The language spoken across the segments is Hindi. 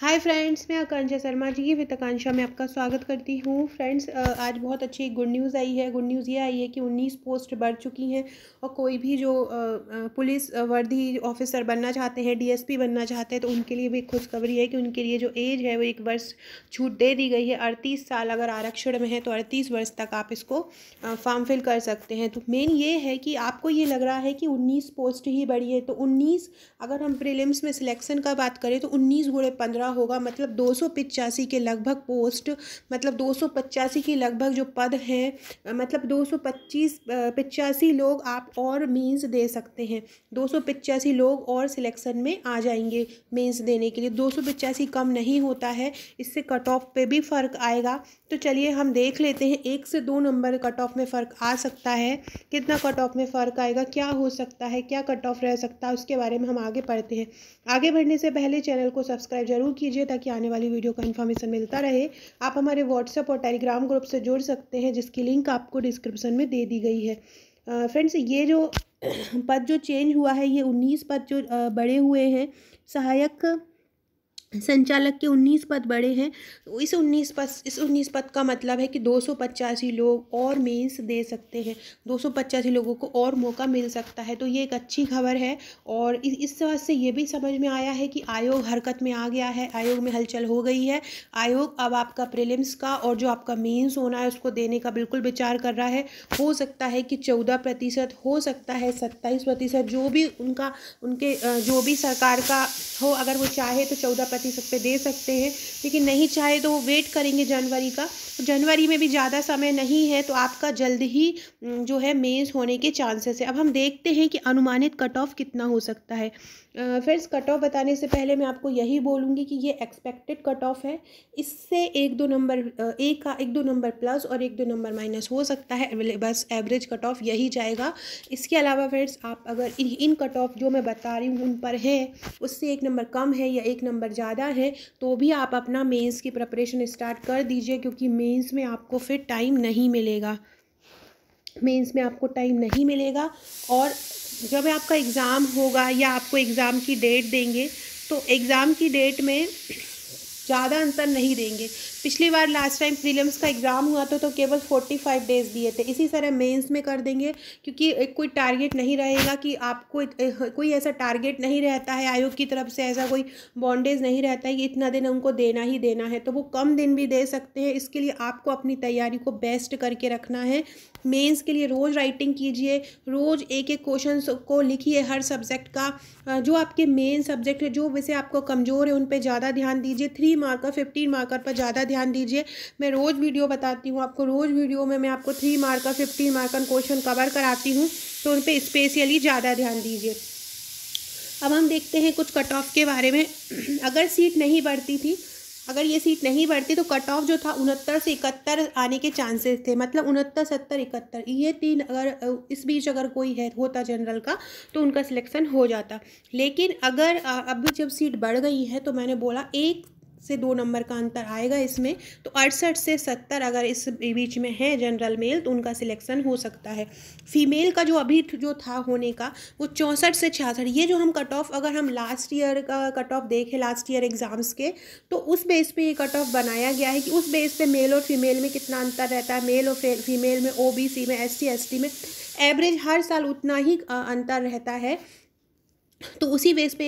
हाय फ्रेंड्स, मैं आकांक्षा शर्मा जी विद आकांक्षा में आपका स्वागत करती हूँ। फ्रेंड्स, आज बहुत अच्छी गुड न्यूज़ आई है। गुड न्यूज़ ये आई है कि 19 पोस्ट बढ़ चुकी हैं और कोई भी जो पुलिस वर्दी ऑफिसर बनना चाहते हैं, डीएसपी बनना चाहते हैं, तो उनके लिए भी खुशखबरी है कि उनके लिए जो एज है वो 1 वर्ष छूट दे दी गई है। 38 साल अगर आरक्षण में है तो 38 वर्ष तक आप इसको फॉर्म फिल कर सकते हैं। तो मेन ये है कि आपको ये लग रहा है कि 19 पोस्ट ही बढ़ी है, तो 19 अगर हम प्रीलिम्स में सिलेक्शन का बात करें तो 19 गुणे 15 होगा, मतलब 285 के लगभग पोस्ट, मतलब 285 के लगभग जो पद हैं, मतलब 285 लोग आप और मीन्स दे सकते हैं। 285 लोग और सिलेक्शन में आ जाएंगे मेंस देने के लिए। 285 कम नहीं होता है, इससे कट ऑफ पे भी फ़र्क आएगा। तो चलिए हम देख लेते हैं, 1 से 2 नंबर कट ऑफ में फ़र्क आ सकता है। कितना कट ऑफ में फ़र्क आएगा, क्या हो सकता है, क्या कट ऑफ रह सकता है, उसके बारे में हम आगे पढ़ते हैं। आगे बढ़ने से पहले चैनल को सब्सक्राइब जरूर कीजिए ताकि आने वाली वीडियो का इन्फॉर्मेशन मिलता रहे। आप हमारे व्हाट्सएप और टेलीग्राम ग्रुप से जुड़ सकते हैं, जिसकी लिंक आपको डिस्क्रिप्शन में दे दी गई है। फ्रेंड्स, ये जो पद जो चेंज हुआ है, ये 19 पद जो बड़े हुए हैं, सहायक संचालक के 19 पद बड़े हैं। तो इस 19 पद का मतलब है कि 285 लोग और मेंस दे सकते हैं। 285 लोगों को और मौका मिल सकता है, तो ये एक अच्छी खबर है। और इस बात से ये भी समझ में आया है कि आयोग हरकत में आ गया है, आयोग में हलचल हो गई है। आयोग अब आपका प्रीलिम्स का और जो आपका मेंस होना है उसको देने का बिल्कुल विचार कर रहा है। हो सकता है कि 14%, हो सकता है 27%, जो भी उनके जो भी सरकार का हो, अगर वो चाहे तो 14% पे दे सकते हैं, लेकिन नहीं चाहे तो वो वेट करेंगे जनवरी का। तो जनवरी में भी ज़्यादा समय नहीं है, तो आपका जल्द ही जो है मेंस होने के चांसेस है। अब हम देखते हैं कि अनुमानित कट ऑफ कितना हो सकता है। फ्रेंड्स, कट ऑफ बताने से पहले मैं आपको यही बोलूँगी कि ये एक्सपेक्टेड कट ऑफ है। इससे 1-2 नंबर प्लस और 1-2 नंबर माइनस हो सकता है, बस एवरेज कट ऑफ यही जाएगा। इसके अलावा फ्रेंड्स, आप अगर इन कट ऑफ जो मैं बता रही हूँ उन पर है, उससे 1 नंबर कम है या 1 नंबर ज़्यादा है, तो भी आप अपना मेंस की प्रिपरेशन स्टार्ट कर दीजिए, क्योंकि मेंस में आपको फिर टाइम नहीं मिलेगा। मेंस में आपको टाइम नहीं मिलेगा। और जब आपका एग्ज़ाम होगा या आपको एग्ज़ाम की डेट देंगे, तो एग्ज़ाम की डेट में ज़्यादा अंतर नहीं देंगे। पिछली बार लास्ट टाइम प्रीलिम्स का एग्ज़ाम हुआ तो केवल 45 डेज़ दिए थे। इसी तरह मेंस में कर देंगे, क्योंकि कोई टारगेट नहीं रहेगा कि आपको कोई ऐसा टारगेट नहीं रहता है आयोग की तरफ से, ऐसा कोई बॉन्डेज नहीं रहता है कि इतना दिन उनको देना ही देना है, तो वो कम दिन भी दे सकते हैं। इसके लिए आपको अपनी तैयारी को बेस्ट करके रखना है। मेंस के लिए रोज़ राइटिंग कीजिए, रोज़ एक क्वेश्चन को लिखिए हर सब्जेक्ट का। जो आपके मेन सब्जेक्ट है, जो विषय आपको कमज़ोर है, उन पे ज़्यादा ध्यान दीजिए। 3 मार्कर 15 मार्कर पर ज़्यादा ध्यान दीजिए। मैं रोज़ वीडियो बताती हूँ आपको, रोज़ वीडियो में मैं आपको 3 मार्कर 15 मार्कर क्वेश्चन कवर कराती हूँ, तो उन पर स्पेशली ज़्यादा ध्यान दीजिए। अब हम देखते हैं कुछ कट ऑफ के बारे में। अगर ये सीट नहीं बढ़ती तो कट ऑफ जो था 69 से 71 आने के चांसेस थे, मतलब 69, 70, 71, ये 3 अगर इस बीच अगर कोई होता जनरल का, तो उनका सिलेक्शन हो जाता। लेकिन अगर अब जब सीट बढ़ गई है, तो मैंने बोला 1 से 2 नंबर का अंतर आएगा इसमें, तो 68 से 70 अगर इस बीच में है जनरल मेल, तो उनका सिलेक्शन हो सकता है। फीमेल का जो अभी जो था होने का, वो 64 से 66, ये जो हम कट ऑफ, अगर हम लास्ट ईयर का कट ऑफ देखें, लास्ट ईयर एग्ज़ाम्स के, तो उस बेस पे ये कट ऑफ बनाया गया है कि उस बेस पे मेल और फीमेल में कितना अंतर रहता है, मेल और फीमेल में, ओबीसी में, एससी एसटी में एवरेज हर साल उतना ही अंतर रहता है, तो उसी बेस पे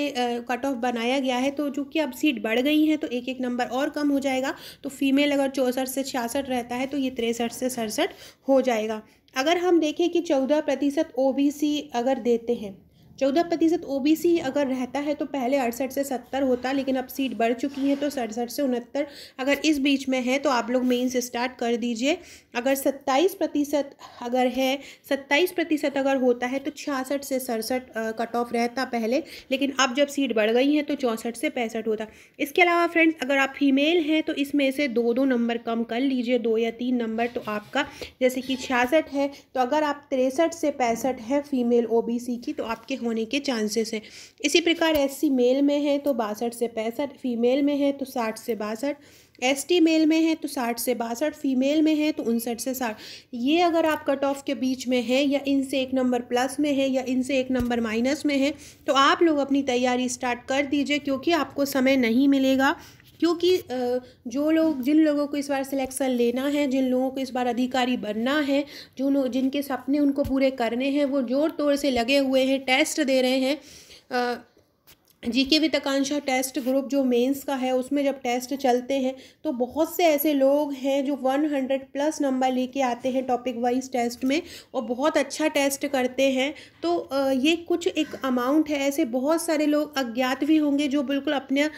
कट ऑफ बनाया गया है। तो चूँकि अब सीट बढ़ गई है, तो 1-1 नंबर और कम हो जाएगा। तो फीमेल अगर 64 से 66 रहता है, तो ये 63 से 67 हो जाएगा। अगर हम देखें कि 14% ओबीसी अगर देते हैं, 14% ओबीसी अगर रहता है, तो पहले 68 से 70 होता, लेकिन अब सीट बढ़ चुकी है तो 67 से 69 अगर इस बीच में है, तो आप लोग मेंस स्टार्ट कर दीजिए। अगर 27% अगर है, 27% अगर होता है, तो 66 से 67 कट ऑफ रहता पहले, लेकिन अब जब सीट बढ़ गई है तो 64 से 65 होता। इसके अलावा फ्रेंड्स, अगर आप फीमेल हैं तो इसमें से 2-2 नंबर कम कर लीजिए, 2 या 3 नंबर, तो आपका जैसे कि 66 है, तो अगर आप 63 से 65 है फीमेल ओबीसी की, तो आपके होने के चांसेस हैं। इसी प्रकार एससी मेल में है तो 62 से 65, फीमेल में है तो 60 से 62, एसटी मेल में है तो 60 से 62, फीमेल में है तो 59 से 60। ये अगर आप कट ऑफ के बीच में है, या इनसे 1 नंबर प्लस में है, या इनसे 1 नंबर माइनस में है, तो आप लोग अपनी तैयारी स्टार्ट कर दीजिए, क्योंकि आपको समय नहीं मिलेगा। क्योंकि जिन लोगों को इस बार सिलेक्शन लेना है, जिन लोगों को इस बार अधिकारी बनना है, जिनके सपने उनको पूरे करने हैं, वो ज़ोर तोड़ से लगे हुए हैं, टेस्ट दे रहे हैं। जीके वित्त आकांक्षा टेस्ट ग्रुप जो मेंस का है, उसमें जब टेस्ट चलते हैं तो बहुत से ऐसे लोग हैं जो 100+ नंबर लेके आते हैं टॉपिक वाइज टेस्ट में और बहुत अच्छा टेस्ट करते हैं। तो ये कुछ एक अमाउंट है, ऐसे बहुत सारे लोग अज्ञात भी होंगे जो बिल्कुल अपने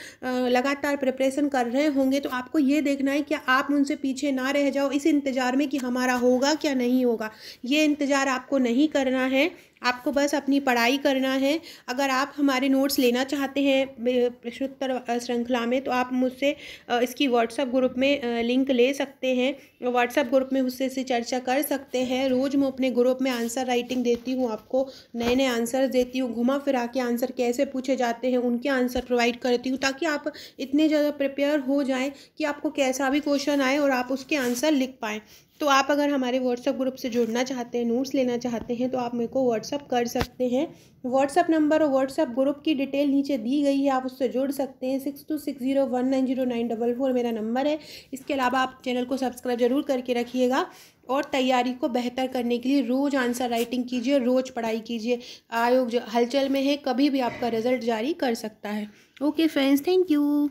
लगातार प्रिपरेशन कर रहे होंगे। तो आपको ये देखना है कि आप उनसे पीछे ना रह जाओ इस इंतज़ार में कि हमारा होगा क्या नहीं होगा। ये इंतज़ार आपको नहीं करना है, आपको बस अपनी पढ़ाई करना है। अगर आप हमारे नोट्स लेना चाहते हैं प्रश्नोत्तर श्रृंखला में, तो आप मुझसे इसकी व्हाट्सएप ग्रुप में लिंक ले सकते हैं। व्हाट्सएप ग्रुप में उससे चर्चा कर सकते हैं। रोज़ मैं अपने ग्रुप में आंसर राइटिंग देती हूँ, आपको नए नए आंसर देती हूँ, घुमा फिरा के आंसर कैसे पूछे जाते हैं उनके आंसर प्रोवाइड करती हूँ, ताकि आप इतने ज़्यादा प्रिपेयर हो जाएँ कि आपको कैसा भी क्वेश्चन आए और आप उसके आंसर लिख पाएँ। तो आप अगर हमारे व्हाट्सएप ग्रुप से जुड़ना चाहते हैं, नोट्स लेना चाहते हैं, तो आप मेरे को व्हाट्सएप कर सकते हैं। व्हाट्सएप नंबर और व्हाट्सएप ग्रुप की डिटेल नीचे दी गई है, आप उससे जुड़ सकते हैं। 6260190944 मेरा नंबर है। इसके अलावा आप चैनल को सब्सक्राइब जरूर करके रखिएगा और तैयारी को बेहतर करने के लिए रोज़ आंसर राइटिंग कीजिए, रोज़ पढ़ाई कीजिए। आयोग हलचल में है, कभी भी आपका रिजल्ट जारी कर सकता है। Okay friends, thank you.